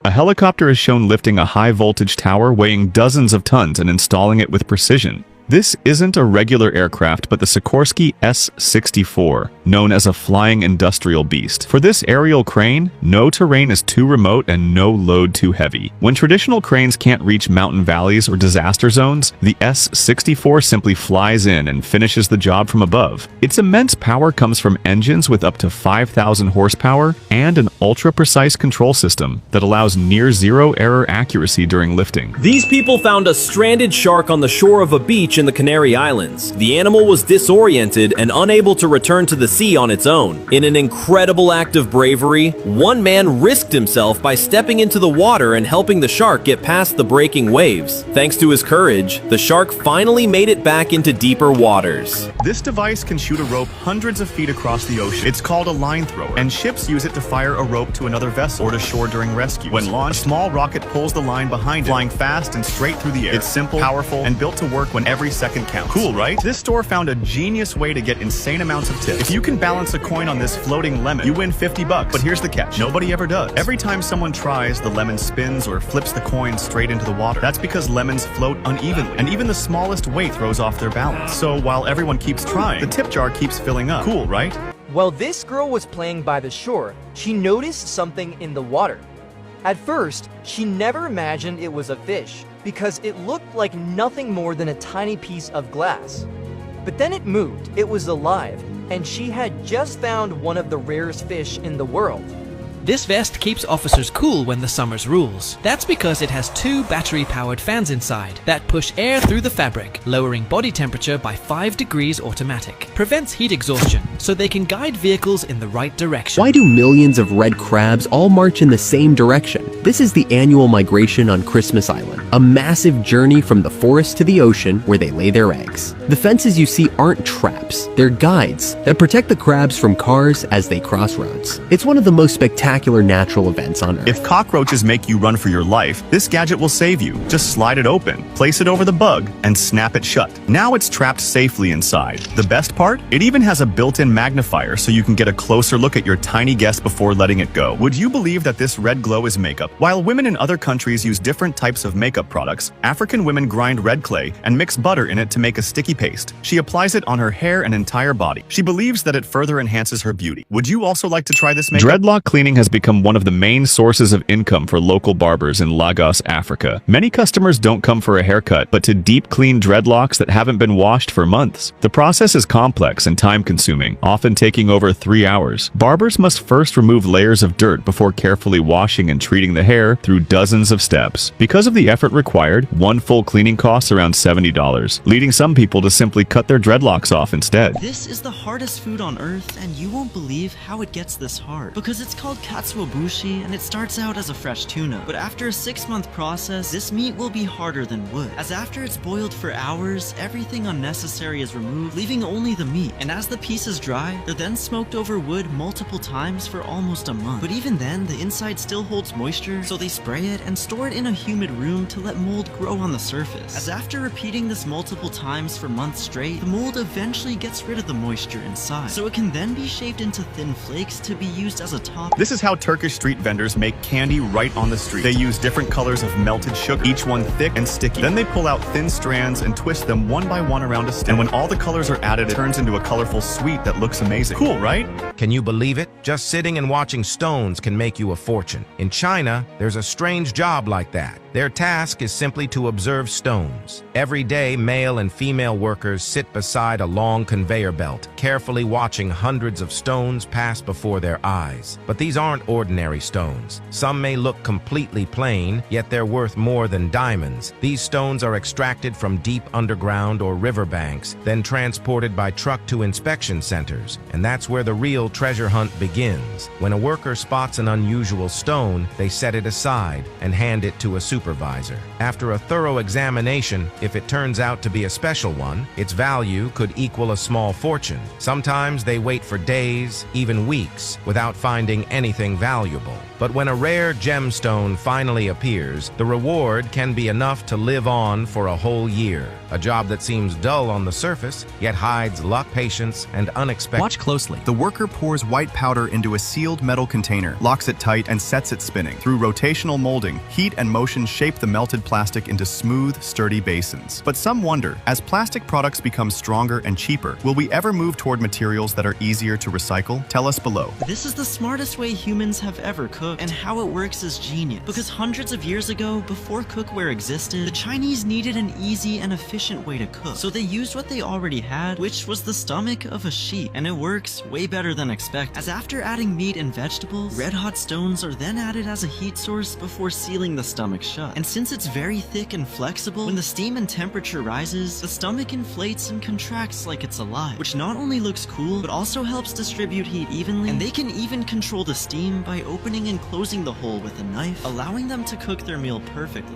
A helicopter is shown lifting a high-voltage tower weighing dozens of tons and installing it with precision. This isn't a regular aircraft, but the Sikorsky S-64, known as a flying industrial beast. For this aerial crane, no terrain is too remote and no load too heavy. When traditional cranes can't reach mountain valleys or disaster zones, the S-64 simply flies in and finishes the job from above. Its immense power comes from engines with up to 5,000 horsepower and an ultra-precise control system that allows near-zero error accuracy during lifting. These people found a stranded shark on the shore of a beach in the Canary Islands. The animal was disoriented and unable to return to the sea on its own. In an incredible act of bravery, one man risked himself by stepping into the water and helping the shark get past the breaking waves. Thanks to his courage, the shark finally made it back into deeper waters. This device can shoot a rope hundreds of feet across the ocean. It's called a line thrower, and ships use it to fire a rope to another vessel or to shore during rescue. When launched, a small rocket pulls the line behind it, flying fast and straight through the air. It's simple, powerful, and built to work when every second counts. Cool, right? This store found a genius way to get insane amounts of tips. If you can balance a coin on this floating lemon, you win 50 bucks. But here's the catch. Nobody ever does. Every time someone tries, the lemon spins or flips the coin straight into the water. That's because lemons float unevenly, and even the smallest weight throws off their balance. So while everyone keeps trying, the tip jar keeps filling up. Cool, right? While this girl was playing by the shore, she noticed something in the water. At first, she never imagined it was a fish, because it looked like nothing more than a tiny piece of glass. But then it moved, it was alive, and she had just found one of the rarest fish in the world. This vest keeps officers cool when the summers rules. That's because it has two battery-powered fans inside that push air through the fabric, lowering body temperature by 5 degrees automatic. Prevents heat exhaustion, so they can guide vehicles in the right direction. Why do millions of red crabs all march in the same direction? This is the annual migration on Christmas Island, a massive journey from the forest to the ocean where they lay their eggs. The fences you see aren't traps, they're guides that protect the crabs from cars as they cross roads. It's one of the most spectacular natural events on Earth. If cockroaches make you run for your life, this gadget will save you. Just slide it open, place it over the bug, and snap it shut. Now it's trapped safely inside. The best part? It even has a built-in magnifier so you can get a closer look at your tiny guest before letting it go. Would you believe that this red glow is makeup? While women in other countries use different types of makeup products, African women grind red clay and mix butter in it to make a sticky paste. She applies it on her hair and entire body. She believes that it further enhances her beauty. Would you also like to try this makeup? Dreadlock cleaning has become one of the main sources of income for local barbers in Lagos, Africa. Many customers don't come for a haircut, but to deep clean dreadlocks that haven't been washed for months. The process is complex and time-consuming, often taking over 3 hours. Barbers must first remove layers of dirt before carefully washing and treating the hair through dozens of steps. Because of the effort required, one full cleaning costs around $70, leading some people to simply cut their dreadlocks off instead. This is the hardest food on earth, and you won't believe how it gets this hard. Because it's called katsuobushi, and it starts out as a fresh tuna. But after a 6-month process, this meat will be harder than wood. As after it's boiled for hours, everything unnecessary is removed, leaving only the meat. And as the pieces dry, they're then smoked over wood multiple times for almost a month. But even then, the inside still holds moisture, so they spray it and store it in a humid room to let mold grow on the surface. As after repeating this multiple times for months straight, the mold eventually gets rid of the moisture inside, so it can then be shaved into thin flakes to be used as a topping. This is how Turkish street vendors make candy right on the street. They use different colors of melted sugar, each one thick and sticky. Then they pull out thin strands and twist them one by one around a stick. And when all the colors are added, it turns into a colorful sweet that looks amazing. Cool, right? Can you believe it? Just sitting and watching stones can make you a fortune. In China, there's a strange job like that. Their task is simply to observe stones. Every day, male and female workers sit beside a long conveyor belt, carefully watching hundreds of stones pass before their eyes. But these aren't ordinary stones. Some may look completely plain, yet they're worth more than diamonds. These stones are extracted from deep underground or riverbanks, then transported by truck to inspection centers. And that's where the real treasure hunt begins. When a worker spots an unusual stone, they set it aside and hand it to a supervisor. After a thorough examination, if it turns out to be a special one, its value could equal a small fortune. Sometimes they wait for days, even weeks, without finding anything valuable. But when a rare gemstone finally appears, the reward can be enough to live on for a whole year. A job that seems dull on the surface, yet hides luck, patience, and unexpected. Watch closely. The worker pours white powder into a sealed metal container, locks it tight, and sets it spinning. Through rotational molding, heat and motion shape the melted plastic into smooth, sturdy basins. But some wonder, as plastic products become stronger and cheaper, will we ever move toward materials that are easier to recycle? Tell us below. This is the smartest way humans have ever cooked, and how it works is genius. Because hundreds of years ago, before cookware existed, the Chinese needed an easy and efficient way to cook. So they used what they already had, which was the stomach of a sheep. And it works way better than expected, as after adding meat and vegetables, red-hot stones are then added as a heat source before sealing the stomach shut. And since it's very thick and flexible, when the steam and temperature rises, the stomach inflates and contracts like it's alive, which not only looks cool, but also helps distribute heat evenly. And they can even control the steam by opening and closing the hole with a knife, allowing them to cook their meal perfectly.